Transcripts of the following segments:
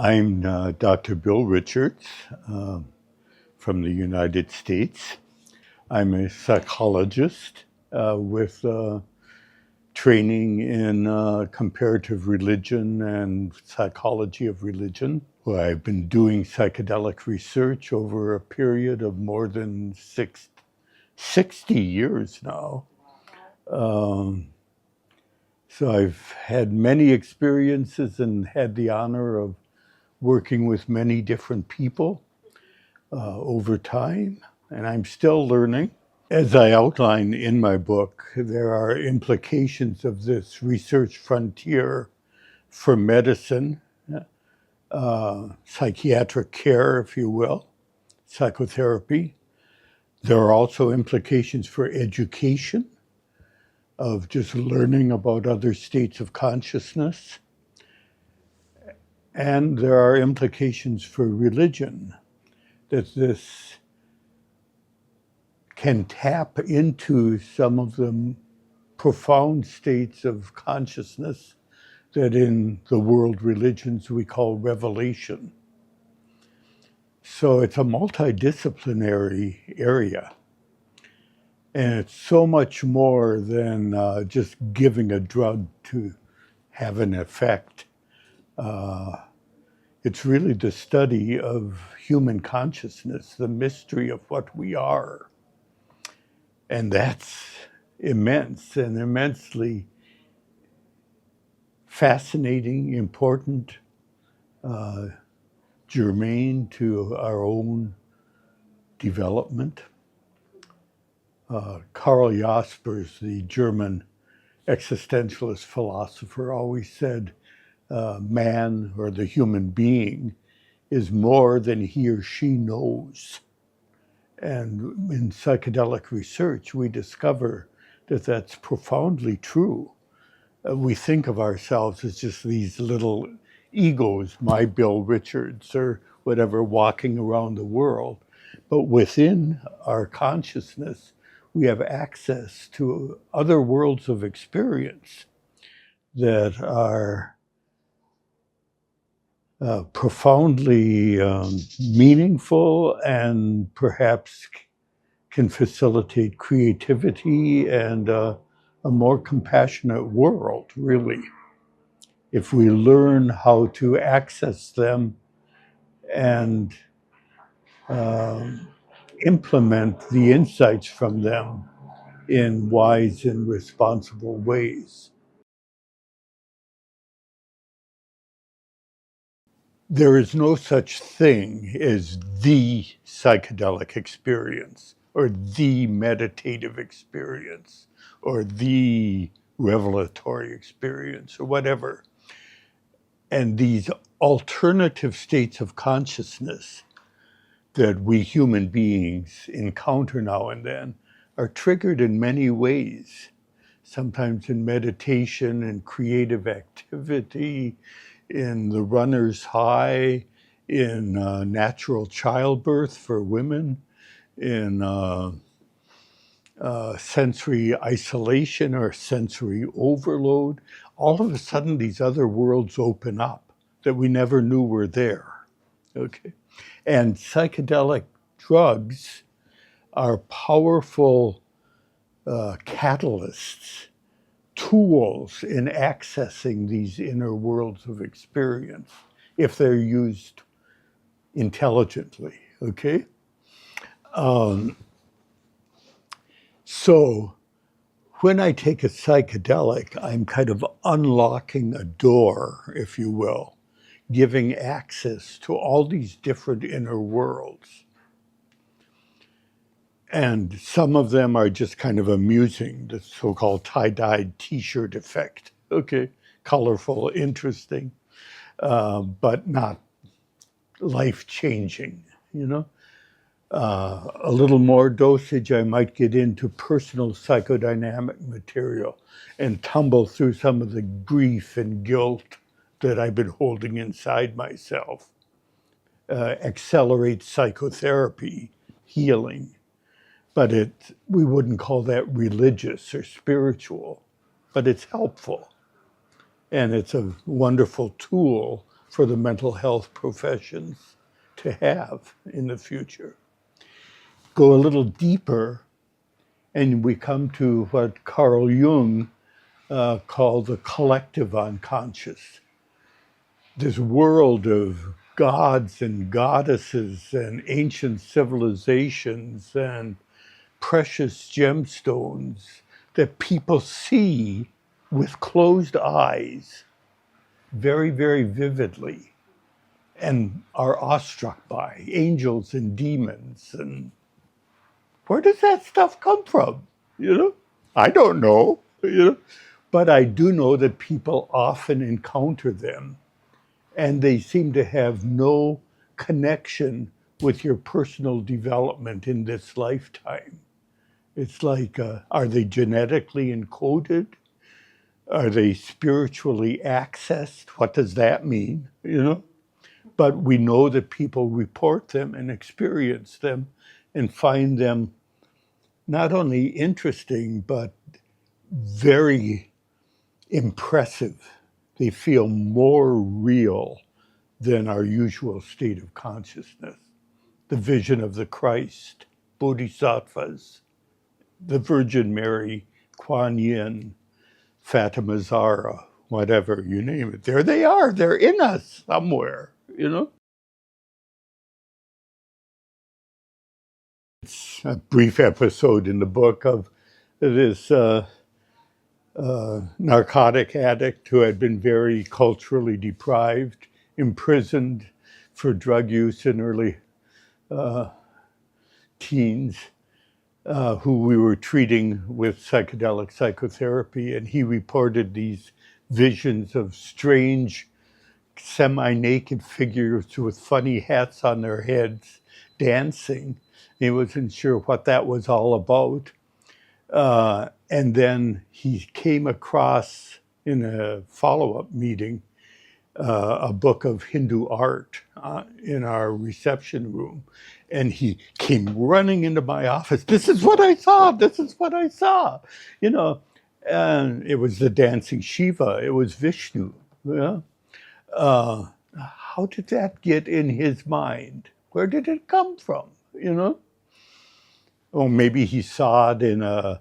I'm Dr. Bill Richards from the United States. I'm a psychologist with training in comparative religion and psychology of religion. Well, I've been doing psychedelic research over a period of more than 60 years now. So I've had many experiences and had the honor of working with many different people over time, and I'm still learning. As I outline in my book, there are implications of this research frontier for medicine, psychiatric care, if you will, psychotherapy. There are also implications for education, of just learning about other states of consciousness. And there are implications for religion, that this can tap into some of the profound states of consciousness that in the world religions we call revelation. So it's a multidisciplinary area. And it's so much more than just giving a drug to have an effect. It's really the study of human consciousness, the mystery of what we are. And that's immense and immensely fascinating, important, germane to our own development. Karl Jaspers, the German existentialist philosopher, always said, man or the human being is more than he or she knows. And in psychedelic research, we discover that that's profoundly true. We think of ourselves as just these little egos, my Bill Richards or whatever, walking around the world. But within our consciousness, we have access to other worlds of experience that are profoundly meaningful and perhaps can facilitate creativity and a more compassionate world, really, if we learn how to access them and implement the insights from them in wise and responsible ways. There is no such thing as the psychedelic experience or the meditative experience or the revelatory experience or whatever. And these alternative states of consciousness that we human beings encounter now and then are triggered in many ways, sometimes in meditation and creative activity, in the runner's high, in natural childbirth for women, in sensory isolation or sensory overload. All of a sudden, these other worlds open up that we never knew were there, okay? And psychedelic drugs are powerful catalysts, tools in accessing these inner worlds of experience if they're used intelligently, okay? So when I take a psychedelic, I'm kind of unlocking a door, if you will, giving access to all these different inner worlds. And some of them are just kind of amusing, the so-called tie-dyed t-shirt effect. Okay, colorful, interesting, but not life-changing, you know? A little more dosage, I might get into personal psychodynamic material and tumble through some of the grief and guilt that I've been holding inside myself. Accelerate psychotherapy, healing. But we wouldn't call that religious or spiritual, but it's helpful. And it's a wonderful tool for the mental health professions to have in the future. Go a little deeper, and we come to what Carl Jung called the collective unconscious. This world of gods and goddesses and ancient civilizations and precious gemstones that people see with closed eyes very, very vividly and are awestruck by, angels and demons. And where does that stuff come from? You know, I don't know, you know, but I do know that people often encounter them and they seem to have no connection with your personal development in this lifetime. It's like, are they genetically encoded? Are they spiritually accessed? What does that mean, you know? But we know that people report them and experience them and find them not only interesting, but very impressive. They feel more real than our usual state of consciousness. The vision of the Christ, bodhisattvas, the Virgin Mary, Kuan Yin, Fatima Zahra, whatever, you name it. There they are. They're in us somewhere, you know? It's a brief episode in the book of this narcotic addict who had been very culturally deprived, imprisoned for drug use in early teens, who we were treating with psychedelic psychotherapy. And he reported these visions of strange, semi-naked figures with funny hats on their heads dancing. He wasn't sure what that was all about. And then he came across in a follow-up meeting a book of Hindu art in our reception room. And he came running into my office. This is what I saw. This is what I saw. You know, and it was the dancing Shiva. It was Vishnu. Yeah. How did that get in his mind? Where did it come from? You know? Or maybe he saw it in a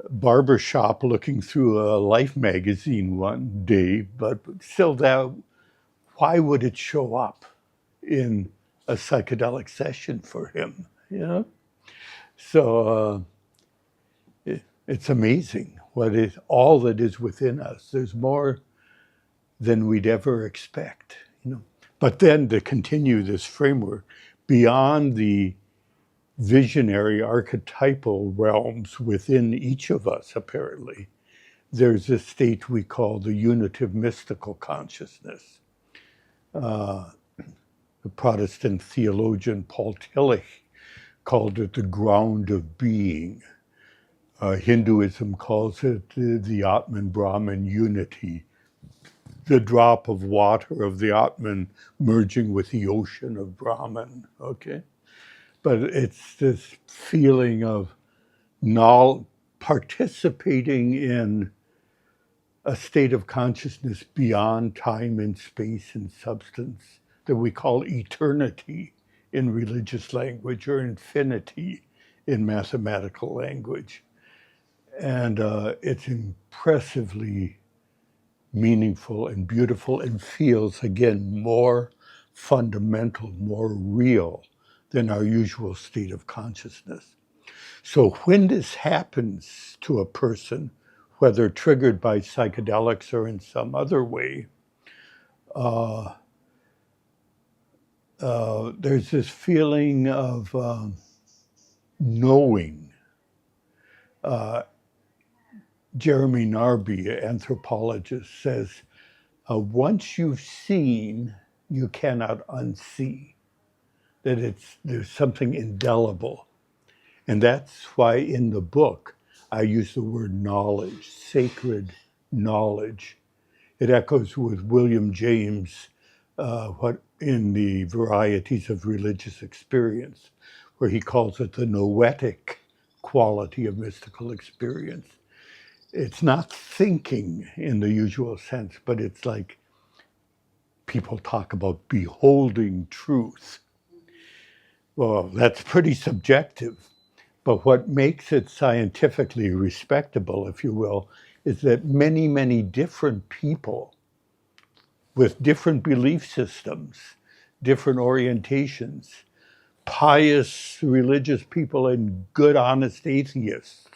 barber shop looking through a Life magazine one day, but still, that, why would it show up in a psychedelic session for him? You know? So it's amazing what is all that is within us. There's more than we'd ever expect, you know. But then to continue this framework beyond the visionary archetypal realms within each of us, apparently, there's a state we call the unitive mystical consciousness. The Protestant theologian Paul Tillich called it the ground of being. Hinduism calls it the Atman-Brahman unity, the drop of water of the Atman merging with the ocean of Brahman, okay? But it's this feeling of participating in a state of consciousness beyond time and space and substance that we call eternity in religious language or infinity in mathematical language. And it's impressively meaningful and beautiful and feels, again, more fundamental, more real than our usual state of consciousness. So when this happens to a person, whether triggered by psychedelics or in some other way, there's this feeling of knowing. Jeremy Narby, an anthropologist, says, once you've seen, you cannot unsee. That there's something indelible. And that's why in the book, I use the word knowledge, sacred knowledge. It echoes with William James, what in the Varieties of Religious Experience, where he calls it the noetic quality of mystical experience. It's not thinking in the usual sense, but it's like people talk about beholding truth. Well, that's pretty subjective. But what makes it scientifically respectable, if you will, is that many, many different people with different belief systems, different orientations, pious religious people and good, honest atheists,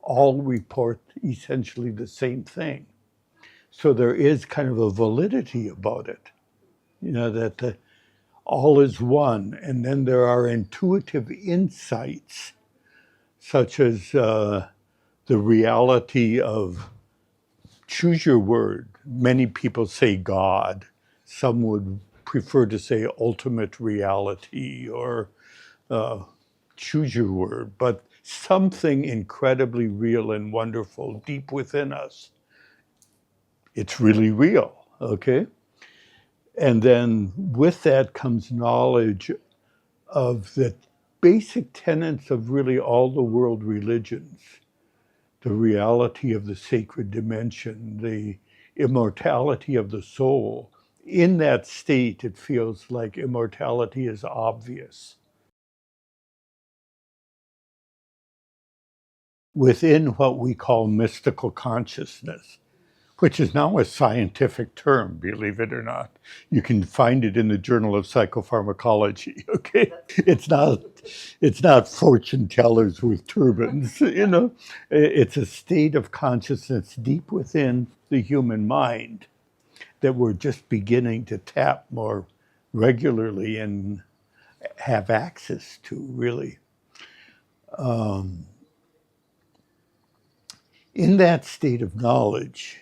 all report essentially the same thing. So there is kind of a validity about it, that all is one. And then there are intuitive insights, such as the reality of, choose your word. Many people say God. Some would prefer to say ultimate reality, or choose your word, but something incredibly real and wonderful deep within us. It's really real, okay? And then with that comes knowledge of the basic tenets of really all the world religions. The reality of the sacred dimension, the immortality of the soul. In that state, it feels like immortality is obvious. Within what we call mystical consciousness, which is now a scientific term, believe it or not. You can find it in the Journal of Psychopharmacology, okay? It's not fortune tellers with turbans, It's a state of consciousness deep within the human mind that we're just beginning to tap more regularly and have access to, really. In that state of knowledge,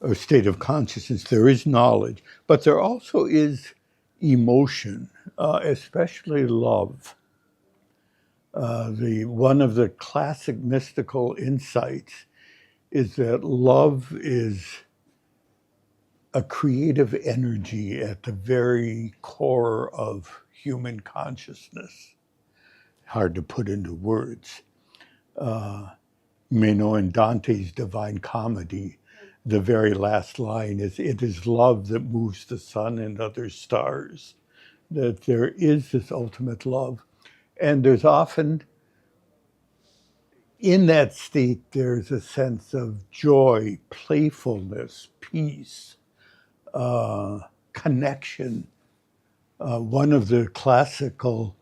or state of consciousness, there is knowledge, but there also is emotion, especially love. One of the classic mystical insights is that love is a creative energy at the very core of human consciousness. Hard to put into words. You may know in Dante's Divine Comedy, the very last line is, "It is love that moves the sun and other stars." That there is this ultimate love. And there's often, in that state, there's a sense of joy, playfulness, peace, connection. One of the classical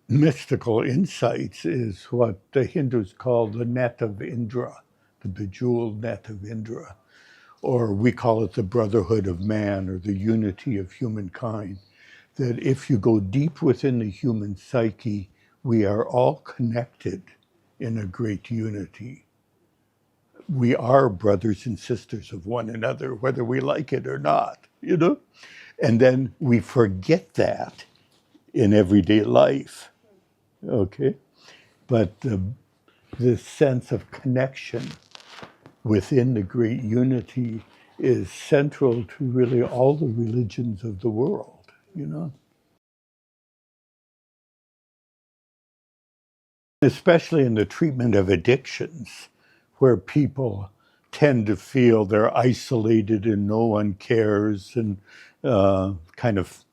mystical insights is what the Hindus call the net of Indra, the bejeweled net of Indra. Or we call it the brotherhood of man, or the unity of humankind. That if you go deep within the human psyche, we are all connected in a great unity. We are brothers and sisters of one another, whether we like it or not, And then we forget that in everyday life, okay? But this sense of connection within the great unity is central to really all the religions of the world, Especially in the treatment of addictions, where people tend to feel they're isolated and no one cares, and kind of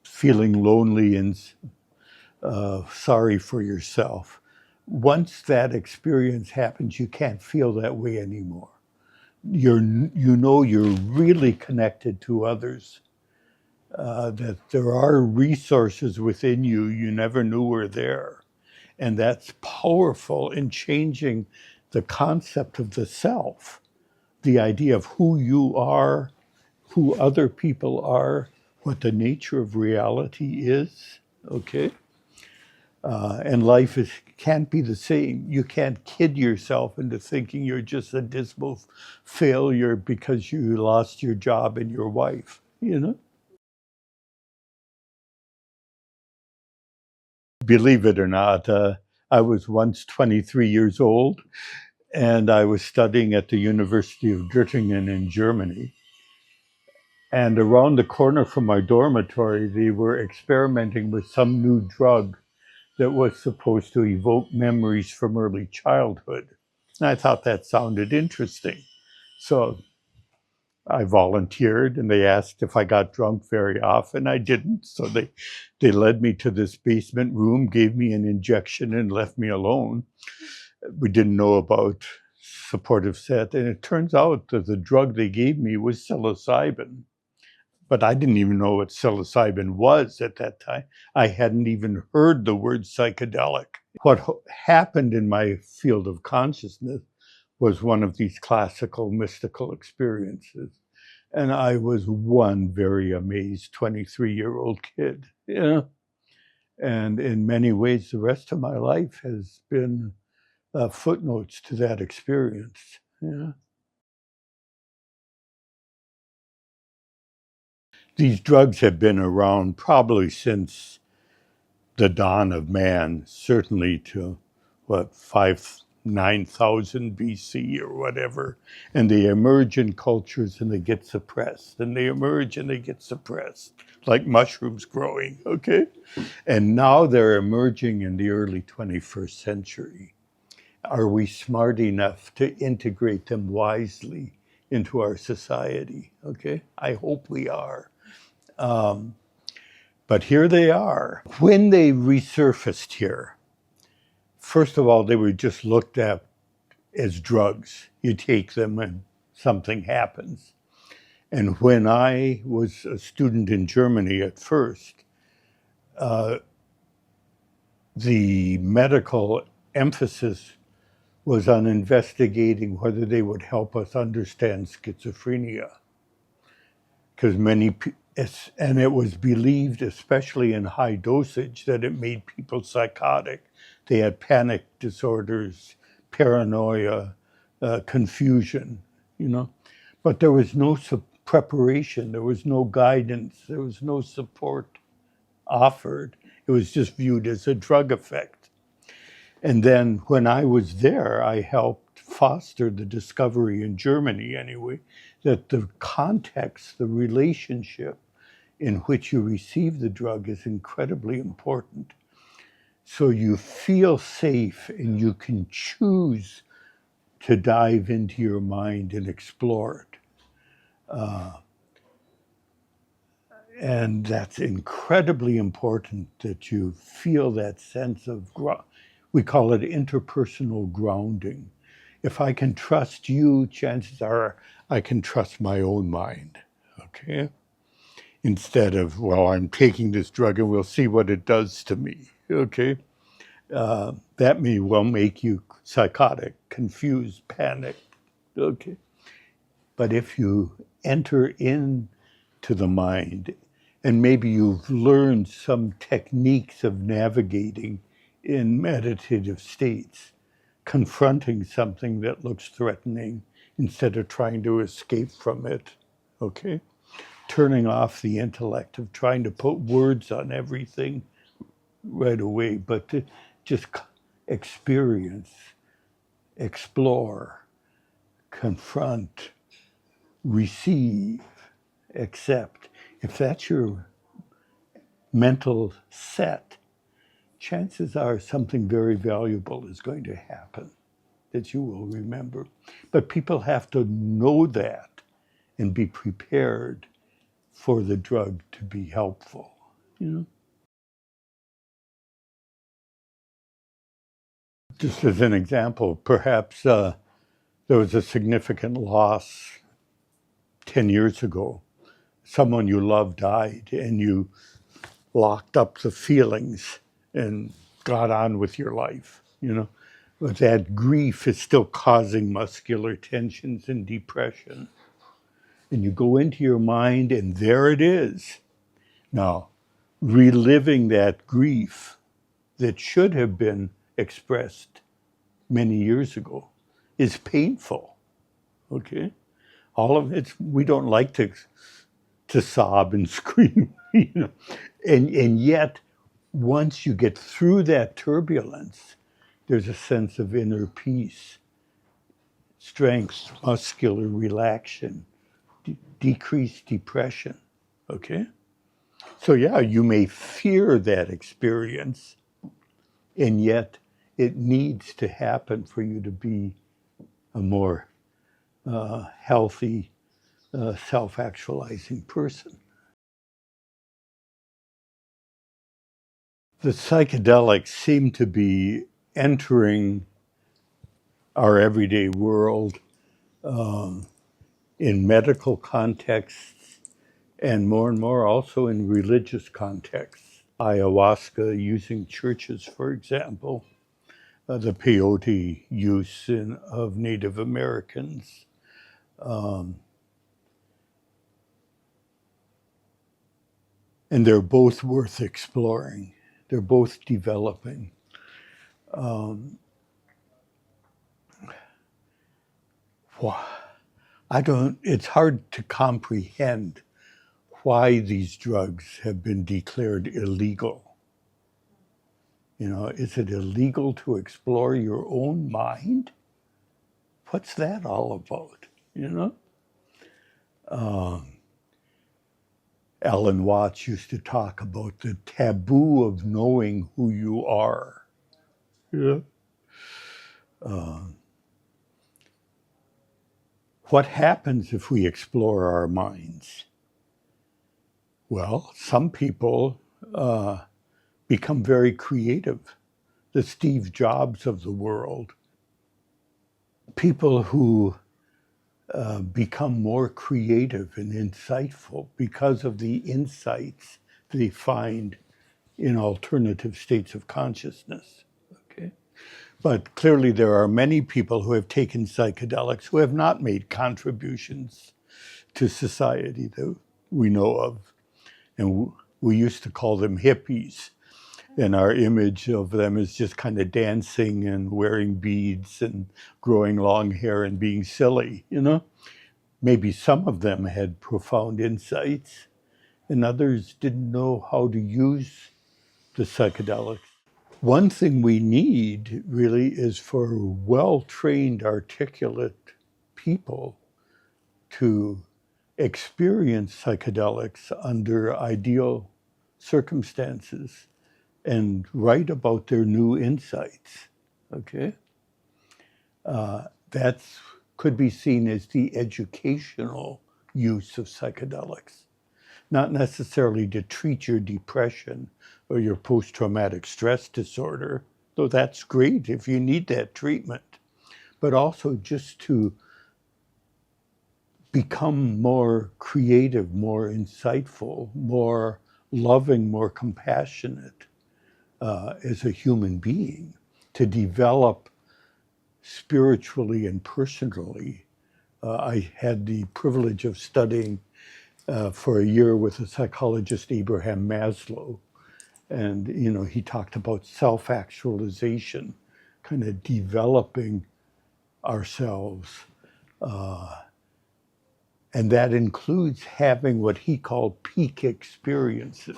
feeling lonely and sorry for yourself. Once that experience happens, you can't feel that way anymore. You're really connected to others, that there are resources within you never knew were there. And that's powerful in changing the concept of the self, the idea of who you are, who other people are, what the nature of reality is, okay? And life can't be the same. You can't kid yourself into thinking you're just a dismal failure because you lost your job and your wife, Believe it or not, I was once 23 years old, and I was studying at the University of Göttingen in Germany. And around the corner from my dormitory, they were experimenting with some new drug that was supposed to evoke memories from early childhood. And I thought that sounded interesting. So I volunteered, and they asked if I got drunk very often. I didn't, so they led me to this basement room, gave me an injection, and left me alone. We didn't know about supportive set, and it turns out that the drug they gave me was psilocybin. But I didn't even know what psilocybin was at that time. I hadn't even heard the word psychedelic. What happened in my field of consciousness was one of these classical mystical experiences. And I was one very amazed 23-year-old kid. Yeah. And in many ways, the rest of my life has been footnotes to that experience. Yeah. These drugs have been around probably since the dawn of man, certainly to what, 9,000 BC or whatever. And they emerge in cultures and they get suppressed. And they emerge and they get suppressed, like mushrooms growing, okay? And now they're emerging in the early 21st century. Are we smart enough to integrate them wisely into our society? Okay, I hope we are. But here they are. When they resurfaced here, first of all, they were just looked at as drugs. You take them and something happens. And when I was a student in Germany at first, the medical emphasis was on investigating whether they would help us understand schizophrenia. Because and it was believed, especially in high dosage, that it made people psychotic. They had panic disorders, paranoia, confusion, you know. But there was no preparation, there was no guidance, there was no support offered. It was just viewed as a drug effect. And then when I was there, I helped foster the discovery in Germany anyway, that the context, the relationship in which you receive the drug is incredibly important. So you feel safe and you can choose to dive into your mind and explore it. And that's incredibly important, that you feel that sense of, we call it interpersonal grounding. If I can trust you, chances are I can trust my own mind, okay? Instead of, well, I'm taking this drug and we'll see what it does to me, okay? That may well make you psychotic, confused, panicked, okay? But if you enter into the mind, and maybe you've learned some techniques of navigating in meditative states, confronting something that looks threatening instead of trying to escape from it, okay? Turning off the intellect of trying to put words on everything right away, but to just experience, explore, confront, receive, accept. If that's your mental set, chances are something very valuable is going to happen that you will remember. But people have to know that and be prepared for the drug to be helpful, you know? Just as an example, perhaps there was a significant loss 10 years ago. Someone you love died and you locked up the feelings and got on with your life, you know? But that grief is still causing muscular tensions and depression. And you go into your mind and there it is. Now, reliving that grief that should have been expressed many years ago is painful, okay? All of it, we don't like to sob and scream, you know? And yet, once you get through that turbulence, there's a sense of inner peace, strength, muscular relaxation, decreased depression, okay? So yeah, you may fear that experience, and yet it needs to happen for you to be a more healthy, self-actualizing person. The psychedelics seem to be entering our everyday world in medical contexts and more also in religious contexts. Ayahuasca using churches, for example, the peyote use of Native Americans. And they're both worth exploring. They're both developing. It's hard to comprehend why these drugs have been declared illegal. You know, is it illegal to explore your own mind? What's that all about, you know? Alan Watts used to talk about the taboo of knowing who you are. Yeah. What happens if we explore our minds? Well, some people become very creative. The Steve Jobs of the world. People who become more creative and insightful because of the insights they find in alternative states of consciousness. Okay? But clearly there are many people who have taken psychedelics who have not made contributions to society that we know of. And we used to call them hippies. And our image of them is just kind of dancing and wearing beads and growing long hair and being silly, you know? Maybe some of them had profound insights and others didn't know how to use the psychedelics. One thing we need really is for well-trained, articulate people to experience psychedelics under ideal circumstances and write about their new insights, okay? That could be seen as the educational use of psychedelics, not necessarily to treat your depression or your post-traumatic stress disorder, though that's great if you need that treatment, but also just to become more creative, more insightful, more loving, more compassionate as a human being, to develop spiritually and personally. I had the privilege of studying for a year with the psychologist Abraham Maslow. And, you know, he talked about self-actualization, kind of developing ourselves. And that includes having what he called peak experiences,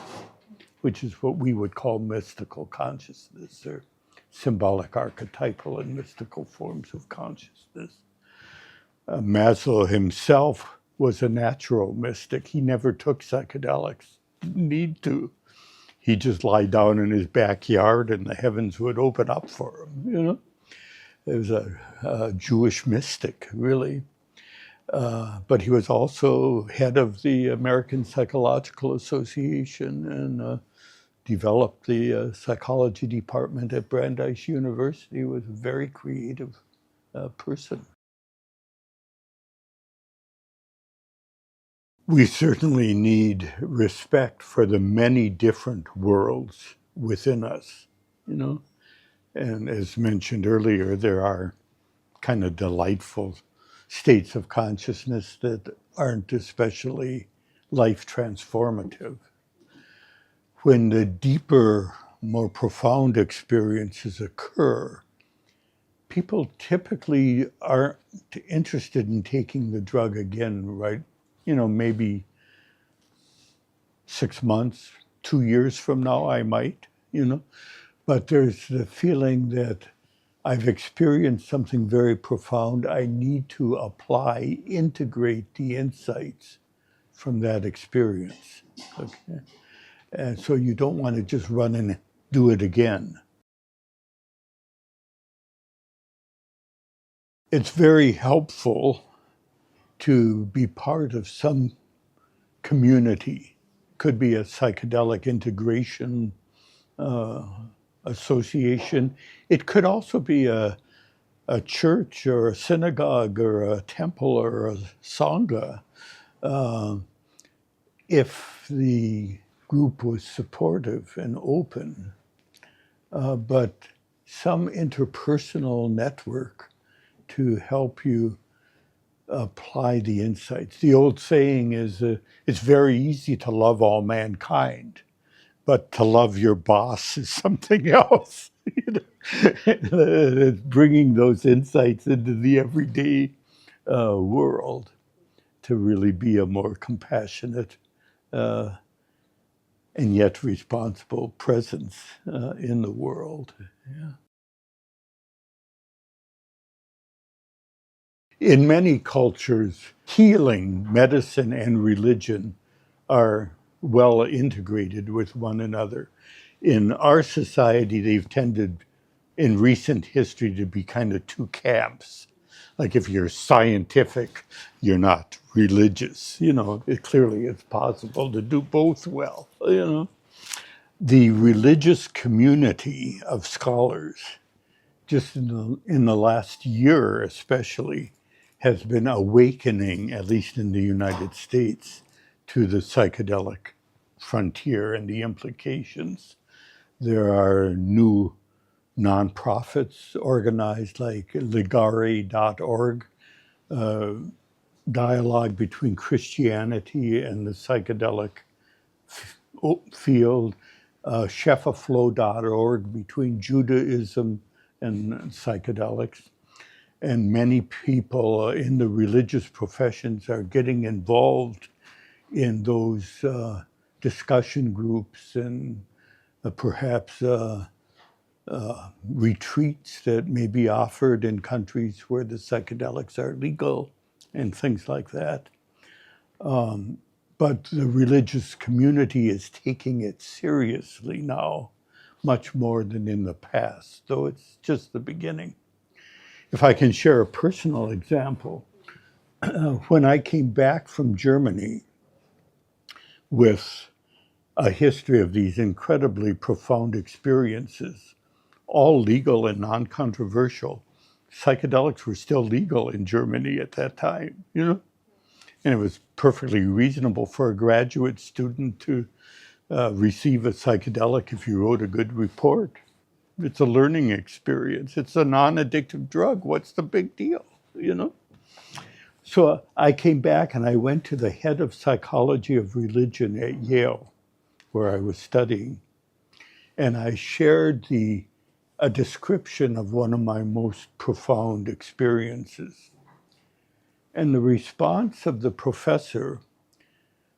which is what we would call mystical consciousness, or symbolic, archetypal, and mystical forms of consciousness. Maslow himself was a natural mystic. He never took psychedelics, didn't need to. He'd just lie down in his backyard and the heavens would open up for him, you know? It was a Jewish mystic, really. But he was also head of the American Psychological Association and developed the psychology department at Brandeis University. He was a very creative person. We certainly need respect for the many different worlds within us, you know? And as mentioned earlier, there are kind of delightful states of consciousness that aren't especially life transformative. When the deeper, more profound experiences occur, people typically aren't interested in taking the drug again, right? You know, maybe 6 months, 2 years from now, I might, you know, but there's the feeling that I've experienced something very profound. I need to apply, integrate the insights from that experience, okay? And so you don't want to just run and do it again. It's very helpful to be part of some community. Could be a psychedelic integration association. It could also be a church or a synagogue or a temple or a sangha. If the group was supportive and open, but some interpersonal network to help you apply the insights. The old saying is, it's very easy to love all mankind, but to love your boss is something else. It's bringing those insights into the everyday world to really be a more compassionate and yet responsible presence in the world. Yeah. In many cultures, healing, medicine, and religion are well integrated with one another. In our society, they've tended in recent history to be kind of two camps. Like if you're scientific, you're not religious. It clearly is possible to do both well. The religious community of scholars, just in the last year especially, has been awakening, at least in the United States, to the psychedelic frontier and the implications. There are new nonprofits organized like ligare.org, dialogue between Christianity and the psychedelic field, chefaflow.org between Judaism and psychedelics. And many people in the religious professions are getting involved in those discussion groups and perhaps retreats that may be offered in countries where the psychedelics are legal and things like that. But the religious community is taking it seriously now, much more than in the past, though it's just the beginning. If I can share a personal example, when I came back from Germany with a history of these incredibly profound experiences, all legal and non-controversial, psychedelics were still legal in Germany at that time, And it was perfectly reasonable for a graduate student to receive a psychedelic if you wrote a good report. It's a learning experience. It's a non-addictive drug. What's the big deal, So I came back and I went to the head of psychology of religion at Yale, where I was studying. And I shared a description of one of my most profound experiences. And the response of the professor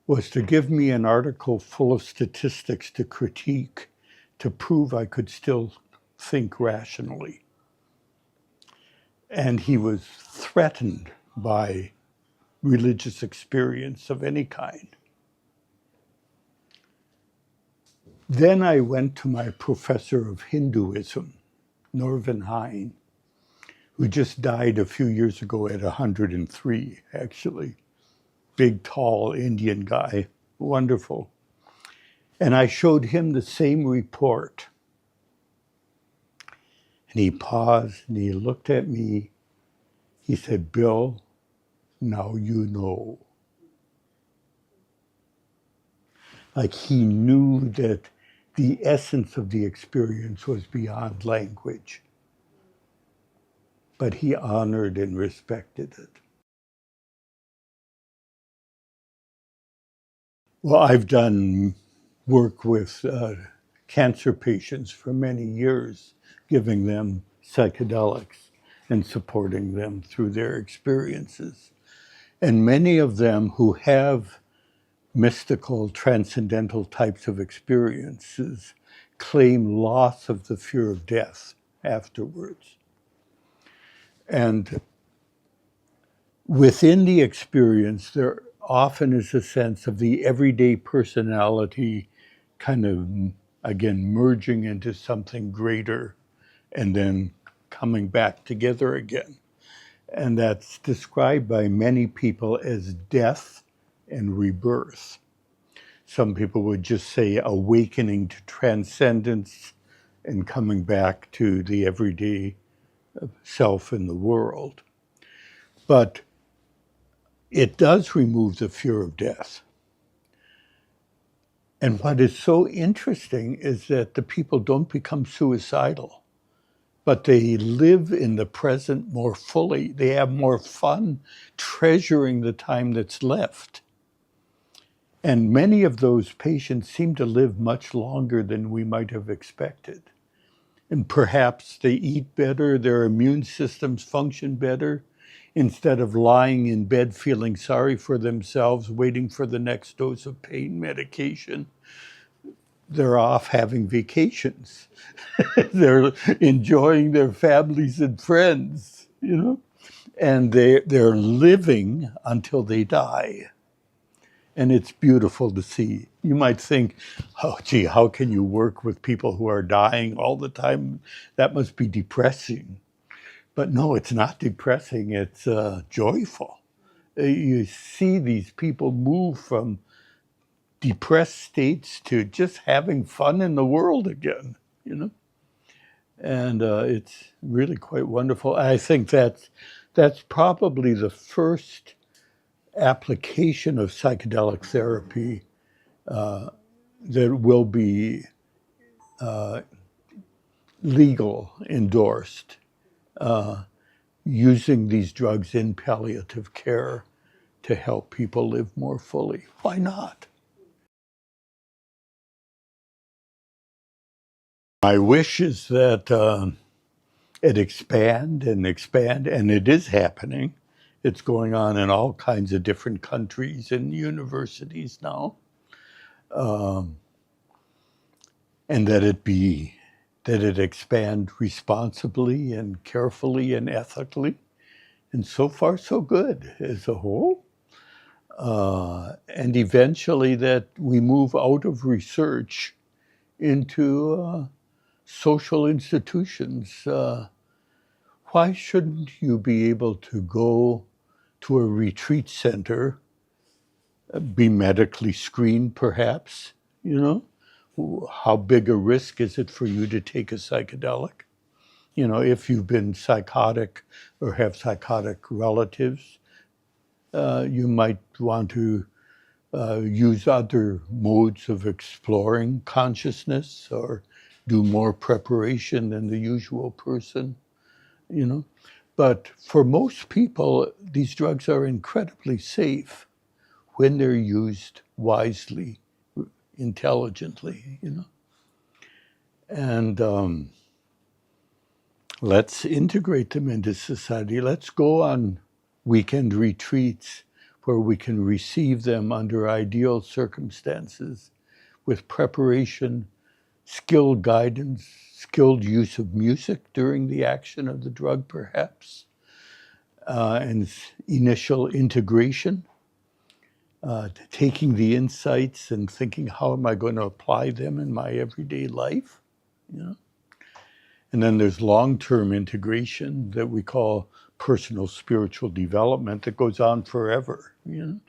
was to give me an article full of statistics to critique, to prove I could still think rationally. And he was threatened by religious experience of any kind. Then I went to my professor of Hinduism, Norvin Hine, who just died a few years ago at 103, actually. Big, tall Indian guy, wonderful. And I showed him the same report. And he paused and he looked at me. He said, "Bill, now you know." Like he knew that the essence of the experience was beyond language, but he honored and respected it. Well, I've done work with cancer patients for many years, giving them psychedelics and supporting them through their experiences. And many of them who have mystical, transcendental types of experiences claim loss of the fear of death afterwards. And within the experience, there often is a sense of the everyday personality kind of, again, merging into something greater and then coming back together again. And that's described by many people as death and rebirth. Some people would just say awakening to transcendence and coming back to the everyday self in the world. But it does remove the fear of death. And what is so interesting is that the people don't become suicidal, but they live in the present more fully. They have more fun treasuring the time that's left. And many of those patients seem to live much longer than we might have expected. And perhaps they eat better, their immune systems function better. Instead of lying in bed feeling sorry for themselves, waiting for the next dose of pain medication, they're off having vacations. They're enjoying their families and friends, you know? And they're living until they die. And it's beautiful to see. You might think, oh, gee, how can you work with people who are dying all the time? That must be depressing. But no, it's not depressing. It's joyful. You see these people move from depressed states to just having fun in the world again, you know? And it's really quite wonderful. I think that's probably the first application of psychedelic therapy that will be legal, endorsed, using these drugs in palliative care to help people live more fully. Why not? My wish is that it expand, and it is happening. It's going on in all kinds of different countries and universities now. And that it expand responsibly and carefully and ethically. And so far, so good as a whole. And eventually that we move out of research into social institutions. Why shouldn't you be able to go to a retreat center, be medically screened perhaps, you know? How big a risk is it for you to take a psychedelic? You know, if you've been psychotic or have psychotic relatives, you might want to use other modes of exploring consciousness or do more preparation than the usual person, you know. But for most people, these drugs are incredibly safe when they're used wisely, intelligently, you know. And let's integrate them into society. Let's go on weekend retreats where we can receive them under ideal circumstances with preparation, skilled guidance, skilled use of music during the action of the drug, perhaps, and initial integration, taking the insights and thinking, how am I going to apply them in my everyday life? You know? And then there's long-term integration that we call personal spiritual development that goes on forever, you know?